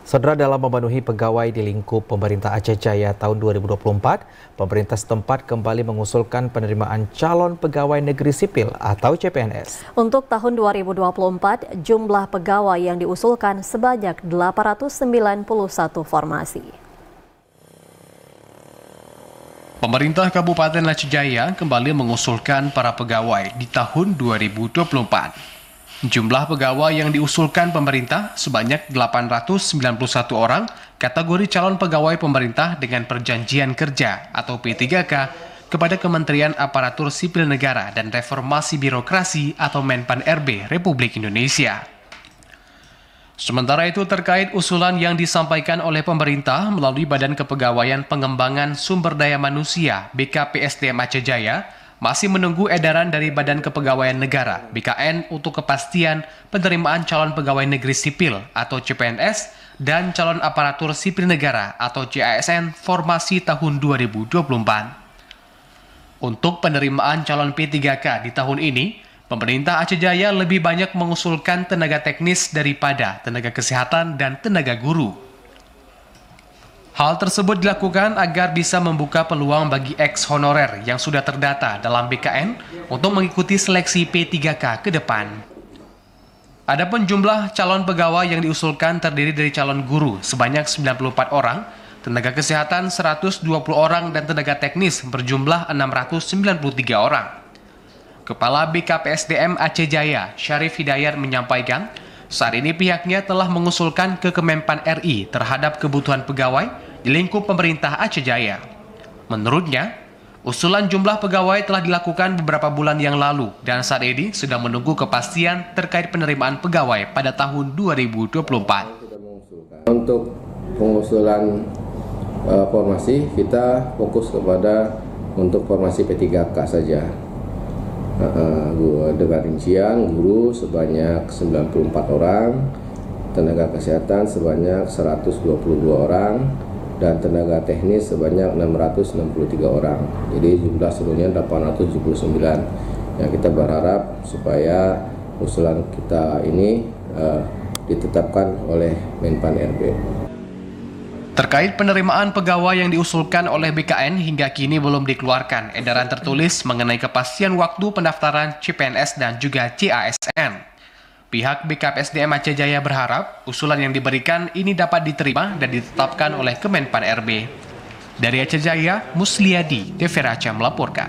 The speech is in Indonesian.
Saudara, dalam memenuhi pegawai di lingkup pemerintah Aceh Jaya tahun 2024, pemerintah setempat kembali mengusulkan penerimaan calon pegawai negeri sipil atau CPNS. Untuk tahun 2024, jumlah pegawai yang diusulkan sebanyak 891 formasi. Pemerintah Kabupaten Aceh Jaya kembali mengusulkan para pegawai di tahun 2024. Jumlah pegawai yang diusulkan pemerintah sebanyak 891 orang kategori calon pegawai pemerintah dengan perjanjian kerja atau P3K kepada Kementerian Aparatur Sipil Negara dan Reformasi Birokrasi atau Menpan-RB Republik Indonesia. Sementara itu terkait usulan yang disampaikan oleh pemerintah melalui Badan Kepegawaian Pengembangan Sumber Daya Manusia BKPSDM Aceh Jaya, masih menunggu edaran dari Badan Kepegawaian Negara (BKN) untuk kepastian penerimaan calon pegawai negeri sipil atau CPNS dan calon aparatur sipil negara atau CASN formasi tahun 2024. Untuk penerimaan calon P3K di tahun ini, pemerintah Aceh Jaya lebih banyak mengusulkan tenaga teknis daripada tenaga kesehatan dan tenaga guru. Hal tersebut dilakukan agar bisa membuka peluang bagi ex-honorer yang sudah terdata dalam BKN untuk mengikuti seleksi P3K ke depan. Adapun jumlah calon pegawai yang diusulkan terdiri dari calon guru sebanyak 94 orang, tenaga kesehatan 120 orang, dan tenaga teknis berjumlah 693 orang. Kepala BKPSDM Aceh Jaya, Syarif Hidayat menyampaikan, saat ini pihaknya telah mengusulkan ke Kemenpan RI terhadap kebutuhan pegawai di lingkup pemerintah Aceh Jaya. Menurutnya, usulan jumlah pegawai telah dilakukan beberapa bulan yang lalu dan saat ini sedang menunggu kepastian terkait penerimaan pegawai pada tahun 2024. Untuk pengusulan formasi, kita fokus kepada untuk formasi P3K saja. Dengan rincian guru sebanyak 94 orang, tenaga kesehatan sebanyak 122 orang, dan tenaga teknis sebanyak 663 orang. Jadi jumlah seluruhnya 879. Yang kita berharap supaya usulan kita ini ditetapkan oleh Menpan RB. Terkait penerimaan pegawai yang diusulkan oleh BKN, hingga kini belum dikeluarkan edaran tertulis mengenai kepastian waktu pendaftaran CPNS dan juga CASN. Pihak BKPSDM Aceh Jaya berharap usulan yang diberikan ini dapat diterima dan ditetapkan oleh Kemenpan RB. Dari Aceh Jaya, Musliadi, TV Raca melaporkan.